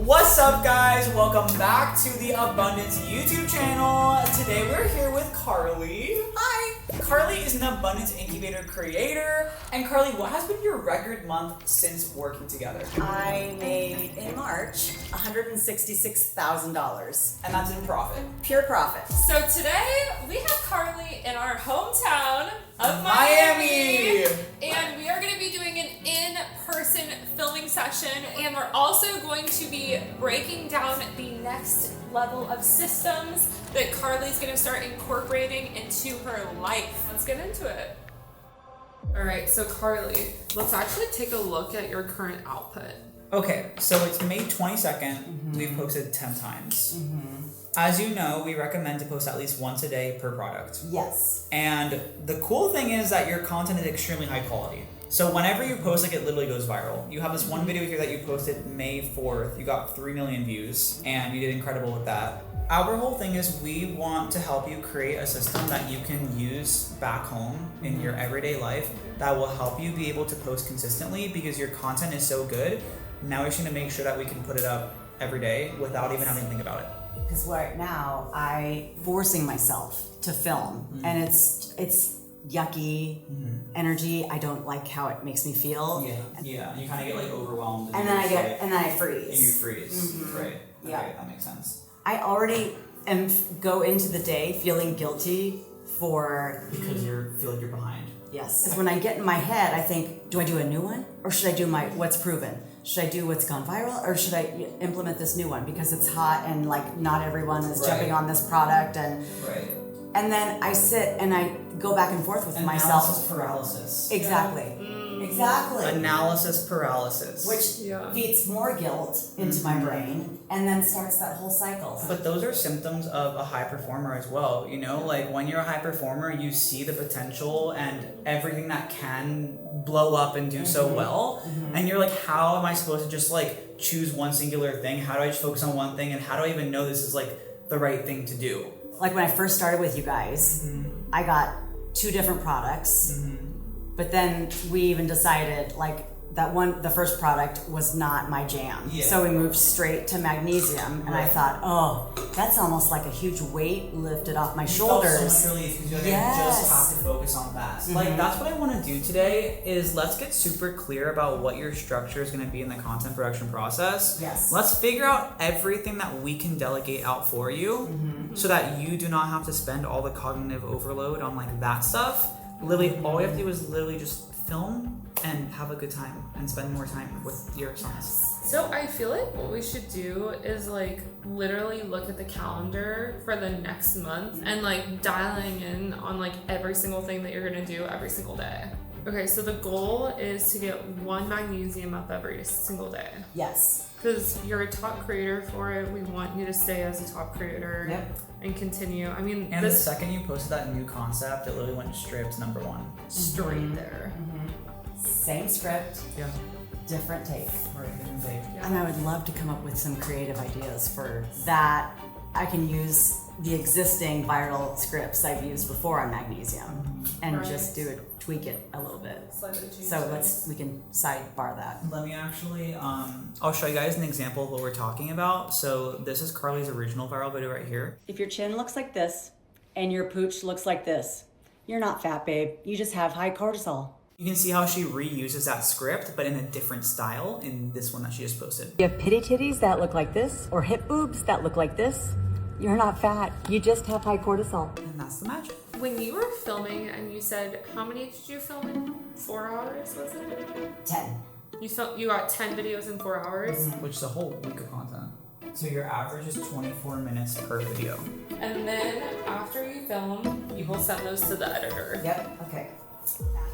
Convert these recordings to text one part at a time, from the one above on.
What's up, guys? Welcome back to the Abundance YouTube channel. Today we're here with Carly. Hi! Carly is an Abundance Incubator creator. And Carly, what has been your record month since working together? I made, in March, $166,000. And that's in profit. Pure profit. So today, we have Carly in our hometown of Miami. And we are going to be doing an in-person filming session. And we're also going to be breaking down the next level of systems that Carly's going to start incorporating into her life. Let's get into it. All right, so Carly, let's actually take a look at your current output. Okay, so it's May 22nd. We've posted 10 times. As you know, we recommend to post at least once a day per product. Yes. And the cool thing is that your content is extremely high quality. So whenever you post, like, it literally goes viral. You have this one video here that you posted May 4th. You got 3 million views, and you did incredible with that. Our whole thing is we want to help you create a system that you can use back home in your everyday life that will help you be able to post consistently because your content is so good. Now we're just going to make sure that we can put it up every day without even having to think about it. Because right now, I'm forcing myself to film, and it's yucky energy. I don't like how it makes me feel. Yeah. You kind of get like overwhelmed. And then I freeze. And you freeze. Right. Yeah. Okay, that makes sense. I already go into the day feeling guilty because you feel like you're behind. Yes. Because when I get in my head, I think, do I do a new one? Or should I do what's proven? Should I do what's gone viral? Or should I implement this new one? Because it's hot and like not everyone is jumping on this product. And then I sit and I go back and forth with myself. Analysis paralysis. Exactly. Exactly. Analysis paralysis. Which feeds more guilt into my brain and then starts that whole cycle. But those are symptoms of a high performer as well. You know, like when you're a high performer, you see the potential and everything that can blow up and do so well. And you're like, how am I supposed to just like choose one singular thing? How do I just focus on one thing? And how do I even know this is like the right thing to do? Like when I first started with you guys, I got 2 different products. But then we even decided like the first product was not my jam. So we moved straight to magnesium, and I thought, oh, that's almost like a huge weight lifted off my shoulders. Felt so much relief because you just have to focus on that. Like that's what I want to do today is let's get super clear about what your structure is going to be in the content production process. Yes. Let's figure out everything that we can delegate out for you so that you do not have to spend all the cognitive overload on like that stuff. Literally, all you have to do is literally just film and have a good time and spend more time with your sons. So I feel like what we should do is like literally look at the calendar for the next month and like dialing in on like every single thing that you're gonna do every single day. Okay, so the goal is to get 1 magnesium up every single day. Yes. Because you're a top creator for it. We want you to stay as a top creator and continue. I mean, and the second you posted that new concept, it literally went straight to number 1. Straight there. Same script. Different take. Different take. And I would love to come up with some creative ideas for that. I can use the existing viral scripts I've used before on magnesium and just tweak it a little bit. So we can sidebar that. Let me actually, I'll show you guys an example of what we're talking about. So this is Carly's original viral video right here. If your chin looks like this and your pooch looks like this, you're not fat, babe. You just have high cortisol. You can see how she reuses that script, but in a different style in this one that she just posted. You have pitty titties that look like this or hip boobs that look like this. You're not fat. You just have high cortisol. And that's the magic. When you were filming and you said, how many did you film in 4 hours, was it? 10. You got 10 videos in 4 hours? Which is a whole week of content. So your average is 24 minutes per video. And then after you film, you will send those to the editor. Yep, okay.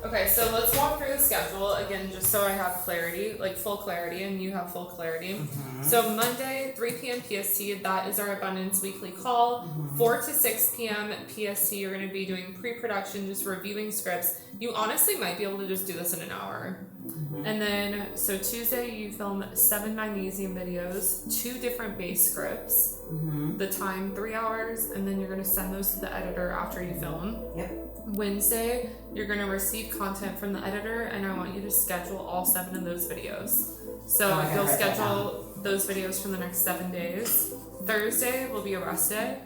Okay, so let's walk through the schedule again, just so I have clarity, like full clarity, and you have full clarity. So Monday, 3 p.m. PST, that is our Abundance Weekly call. 4 to 6 p.m. PST, you're going to be doing pre-production, just reviewing scripts. You honestly might be able to just do this in an hour. And then, so Tuesday, you film 7 magnesium videos, 2 different base scripts. The time, 3 hours, and then you're going to send those to the editor after you film. Wednesday, you're going to receive content from the editor, and I want you to schedule all 7 of those videos. So you'll schedule those videos for the next 7 days. Thursday will be a rest day,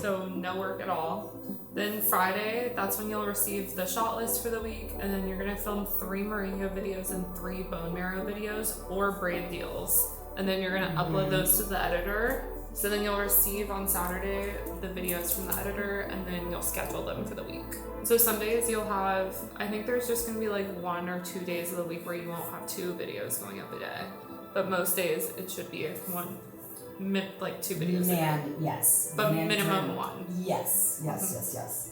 so no work at all. Then Friday, that's when you'll receive the shot list for the week, and then you're gonna film 3 Moringa videos and 3 bone marrow videos or braid deals. And then you're gonna upload those to the editor. So then you'll receive on Saturday the videos from the editor, and then you'll schedule them for the week. So some days you'll have, I think there's just gonna be like 1 or 2 days of the week where you won't have 2 videos going up a day. But most days it should be 2 videos a day. Yes. But minimum 1. Yes. Yes.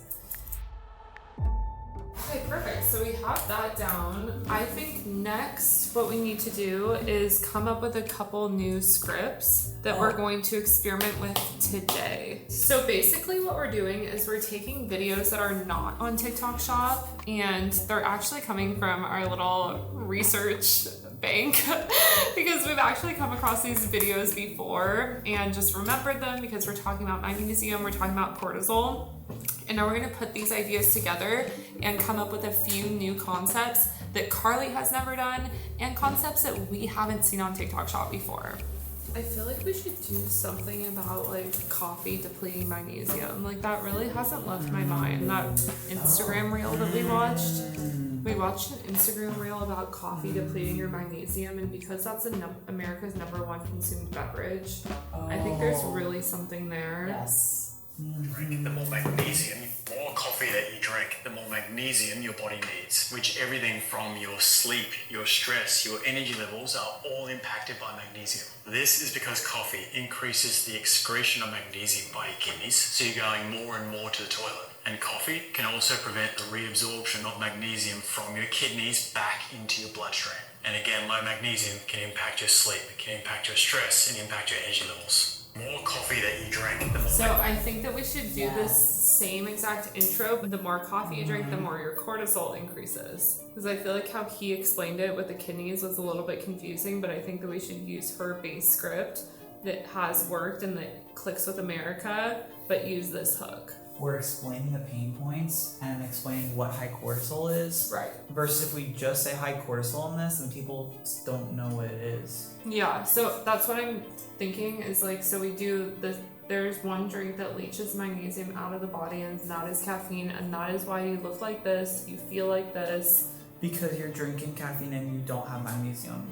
Okay, perfect. So we have that down. I think next what we need to do is come up with a couple new scripts that we're going to experiment with today. So basically what we're doing is we're taking videos that are not on TikTok Shop, and they're actually coming from our little research bank because we've actually come across these videos before and just remembered them because we're talking about magnesium, we're talking about cortisol. And now we're going to put these ideas together and come up with a few new concepts that Carly has never done and concepts that we haven't seen on TikTok Shop before. I feel like we should do something about like coffee depleting magnesium. Like that really hasn't left my mind. That Instagram reel that we watched. We watched an Instagram reel about coffee depleting your magnesium, and because that's America's #1 consumed beverage, I think there's really something there. Yes. The more magnesium, more coffee that you drink, the more magnesium your body needs, which everything from your sleep, your stress, your energy levels are all impacted by magnesium. This is because coffee increases the excretion of magnesium by your kidneys, so you're going more and more to the toilet. And coffee can also prevent the reabsorption of magnesium from your kidneys back into your bloodstream. And again, low magnesium can impact your sleep, it can impact your stress, and impact your energy levels. More coffee that you drink, the more... So I think that we should do this same exact intro, but the more coffee you drink, the more your cortisol increases. Because I feel like how he explained it with the kidneys was a little bit confusing, but I think that we should use her base script that has worked and that clicks with America, but use this hook. We're explaining the pain points and explaining what high cortisol is. Right. Versus if we just say high cortisol in this, then people just don't know what it is. Yeah, so that's what I'm thinking is like, so we do this, there's one drink that leaches magnesium out of the body, and that is caffeine, and that is why you look like this, you feel like this. Because you're drinking caffeine and you don't have magnesium.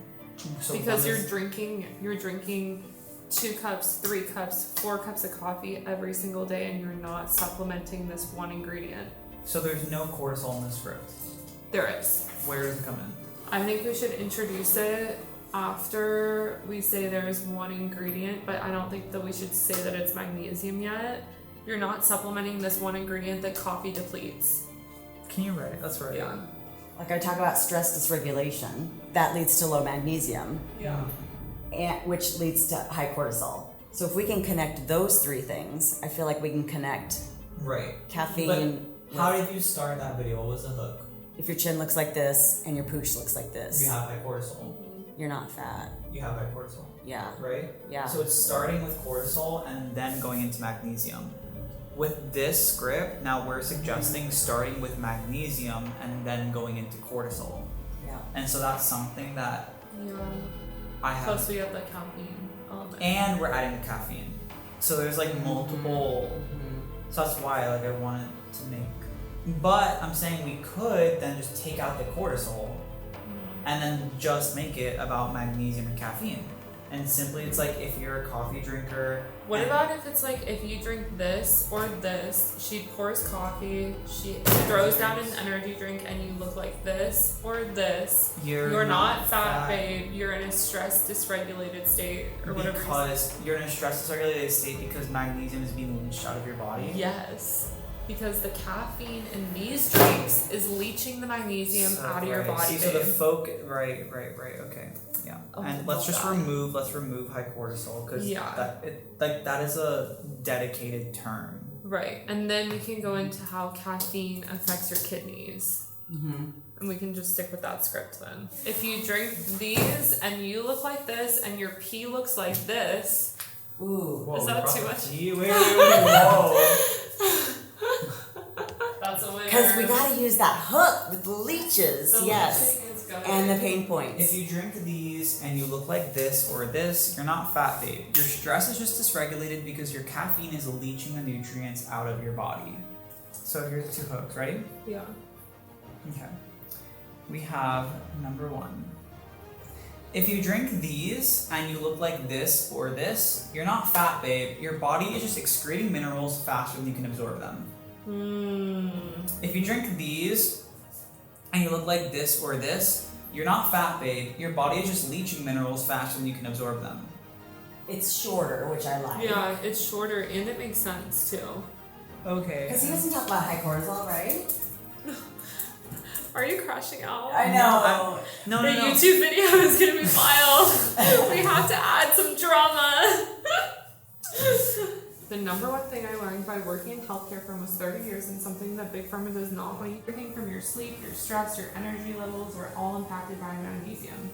So because you're drinking 2 cups, 3 cups, 4 cups of coffee every single day, and you're not supplementing this one ingredient. So there's no cortisol in this script. There is. Where does it come in? I think we should introduce it after we say there's one ingredient, but I don't think that we should say that it's magnesium yet. You're not supplementing this one ingredient that coffee depletes. Can you write? That's right. Yeah. Like I talk about stress dysregulation, that leads to low magnesium. Yeah. And which leads to high cortisol. So if we can connect those 3 things, I feel like we can connect Right. caffeine. But how did you start that video? What was the hook? If your chin looks like this and your pooch looks like this, You have high cortisol. you're not fat. You have high cortisol. Yeah. Right? Yeah. So it's starting with cortisol and then going into magnesium. With this script, now we're suggesting starting with magnesium and then going into cortisol. Yeah. And so that's something that Yeah. I have. Plus we have the caffeine element. And we're adding the caffeine. So there's like multiple. So that's why like I wanted to make. But I'm saying we could then just take out the cortisol and then just make it about magnesium and caffeine. And simply it's like if you're a coffee drinker. What about if it's like if you drink this or this, she pours coffee, she throws down an energy drink, and you look like this or this. You're not fat, babe. You're in a stress dysregulated state or whatever. Because you're in a stress dysregulated state because magnesium is being leached out of your body. Yes. Because the caffeine in these drinks is leaching the magnesium out of your body. So the babe. focus, right, okay, yeah. Oh, And let's just God. remove high cortisol because Yeah. that is a dedicated term. Right, and then we can go into how caffeine affects your kidneys. And we can just stick with that script then. If you drink these and you look like this and your pee looks like this, Ooh. is that too much? Whoa. That's a winner. Because we gotta use that hook with the leeches. The yes. leaching is go ahead. And the pain points. If you drink these and you look like this or this, you're not fat, babe. Your stress is just dysregulated because your caffeine is leaching the nutrients out of your body. So here's the 2 hooks. Ready? Yeah. Okay. We have number 1. If you drink these and you look like this or this, you're not fat, babe. Your body is just excreting minerals faster than you can absorb them. If you drink these and you look like this or this, you're not fat, babe. Your body is just leaching minerals faster than you can absorb them. It's shorter, which I like. Yeah, it's shorter and it makes sense too. Okay. Because he doesn't talk about high cortisol, right? Are you crashing out? I know. No, The YouTube video is gonna be wild. We have to add some drama. The number one thing I learned by working in healthcare for almost 30 years, and something that Big Pharma does not want you, everything from your sleep, your stress, your energy levels were all impacted by magnesium.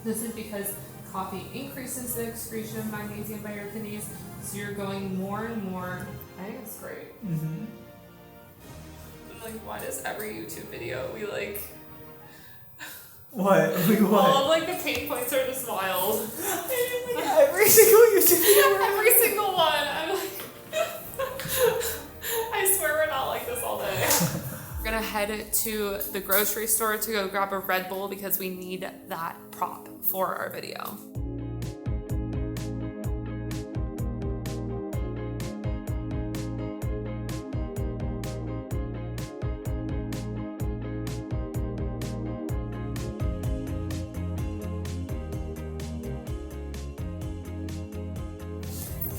This is because coffee increases the excretion of magnesium by your kidneys, so you're going more and more. I think it's great. Like, why does every YouTube video we like What? all of like the pain points are just wild? Every single YouTube video. Every single one. I'm like, I swear we're not like this all day. We're gonna head to the grocery store to go grab a Red Bull because we need that prop for our video.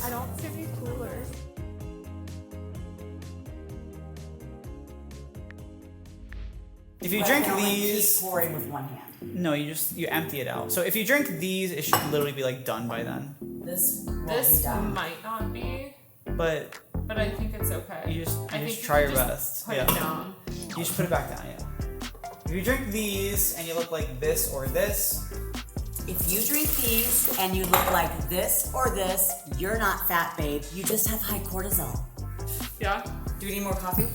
I don't see any cooler. If you But drink I can only these, keep pouring with one hand. no, you empty it out. So if you drink these, it should literally be like done by then. This won't be This done. might not be, But but I think it's okay. you just I think try you your just best. Put Yeah. it down. You should put it back down. Yeah. If you drink these and you look like this or this, If you drink these and you look like this or this, you're not fat, babe. You just have high cortisol. Yeah? Do you need more coffee?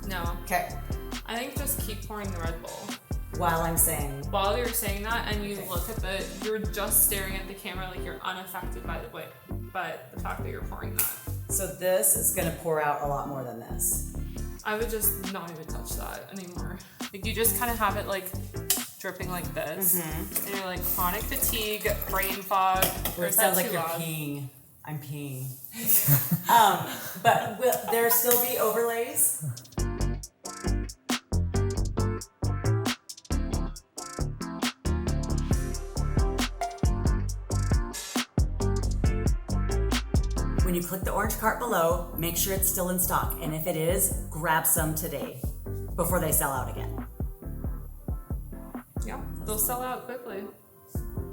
No. Okay. I think just keep pouring the Red Bull. While I'm saying, While you're saying that and you Okay. look at you're just staring at the camera like you're unaffected by the fact that you're pouring that. so this is gonna pour out a lot more than this. I would just not even touch that anymore. Like you just kind of have it like dripping like this. And you're like chronic fatigue, brain fog. Or It is sounds that like too you're loud? peeing. I'm peeing. But will there still be overlays? When you click the orange cart below, make sure it's still in stock. And if it is, grab some today before they sell out again. Yeah, they'll sell out quickly.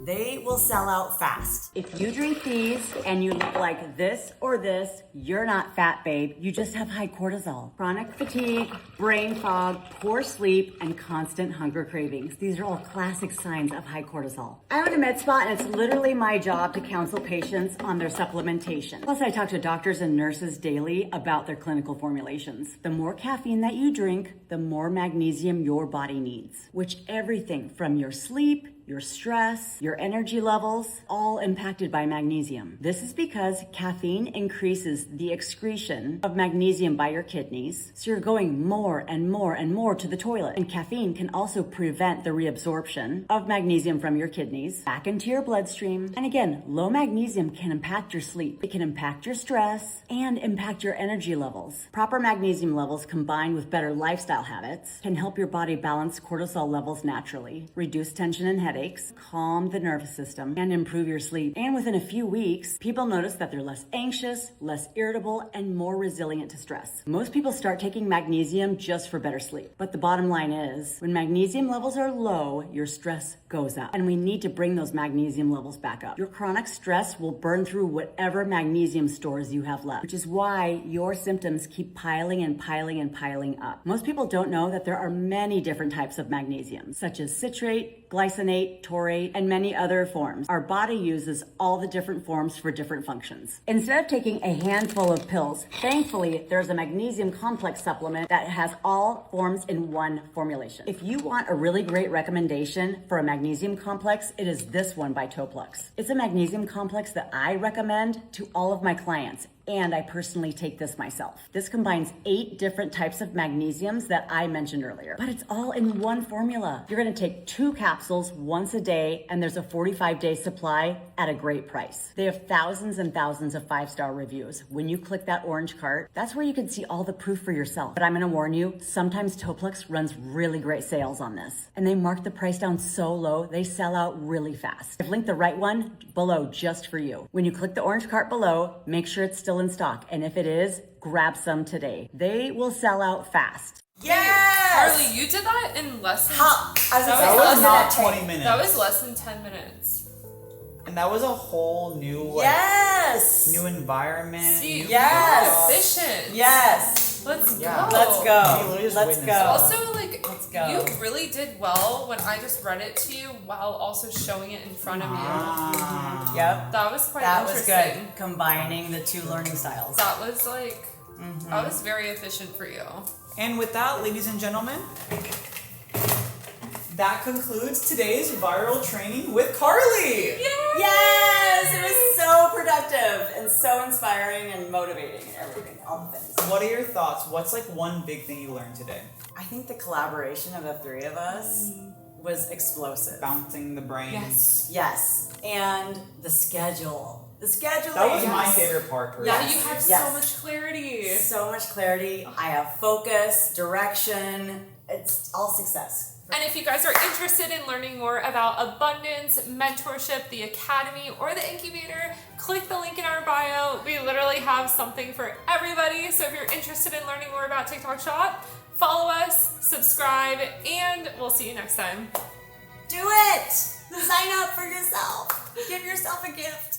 They will sell out fast. If you drink these and you look like this or this, you're not fat, babe. You just have high cortisol. Chronic fatigue, brain fog, poor sleep, and constant hunger cravings. These are all classic signs of high cortisol. I own a med spa and it's literally my job to counsel patients on their supplementation. Plus, I talk to doctors and nurses daily about their clinical formulations. The more caffeine that you drink, the more magnesium your body needs, which everything from your sleep, your stress, your energy levels, all impacted by magnesium. This is because caffeine increases the excretion of magnesium by your kidneys, so you're going more and more and more to the toilet. And caffeine can also prevent the reabsorption of magnesium from your kidneys back into your bloodstream. And again, low magnesium can impact your sleep. It can impact your stress and impact your energy levels. Proper magnesium levels combined with better lifestyle habits can help your body balance cortisol levels naturally, reduce tension and headaches, calm the nervous system, and improve your sleep. And within a few weeks, people notice that they're less anxious, less irritable, and more resilient to stress. Most people start taking magnesium just for better sleep. But the bottom line is, when magnesium levels are low, your stress goes up. And we need to bring those magnesium levels back up. Your chronic stress will burn through whatever magnesium stores you have left, which is why your symptoms keep piling and piling and piling up. Most people don't know that there are many different types of magnesium, such as citrate, glycinate, taurate, and many other forms. Our body uses all the different forms for different functions. Instead of taking a handful of pills, thankfully, there's a magnesium complex supplement that has all forms in one formulation. If you want a really great recommendation for a magnesium complex, it is this one by Toplux. It's a magnesium complex that I recommend to all of my clients, and I personally take this myself. This combines 8 different types of magnesiums that I mentioned earlier, but it's all in one formula. You're gonna take 2 capsules once a day, and there's a 45-day supply at a great price. They have thousands and thousands of 5-star reviews. When you click that orange cart, that's where you can see all the proof for yourself. But I'm gonna warn you, sometimes Toplux runs really great sales on this, and they mark the price down so low, they sell out really fast. I've linked the right one below just for you. When you click the orange cart below, make sure it's still in stock, and if it is, grab some today. They will sell out fast. Yes! Carly, you did that in less than That was not 20 minutes. That was less than 10 minutes. And that was a whole new Yes! new environment. See, new Yes! products. efficient. Yes! Let's Yeah. go. Let's You go. literally just Let's witnessed go. it. Also, like, Let's go. you really did well when I just read it to you while also showing it in front of you. Yep. That was quite That was interesting. good. Combining the 2 learning styles. That was like, that was very efficient for you. And with that, ladies and gentlemen, that concludes today's viral training with Carly. Yes! It was so productive and so inspiring and motivating and everything. All the things. What are your thoughts? What's like one big thing you learned today? I think the collaboration of the 3 of us was explosive. Bouncing the brains. Yes. Yes. And the schedule. The scheduling. That was my Yes. favorite part. Yeah, Personally. you have Yes. so much clarity. So much clarity. I have focus, direction. It's all success. And if you guys are interested in learning more about abundance, mentorship, the academy, or the incubator, click the link in our bio. We literally have something for everybody. So if you're interested in learning more about TikTok Shop, follow us, subscribe, and we'll see you next time. Do it! Sign up for yourself. Give yourself a gift.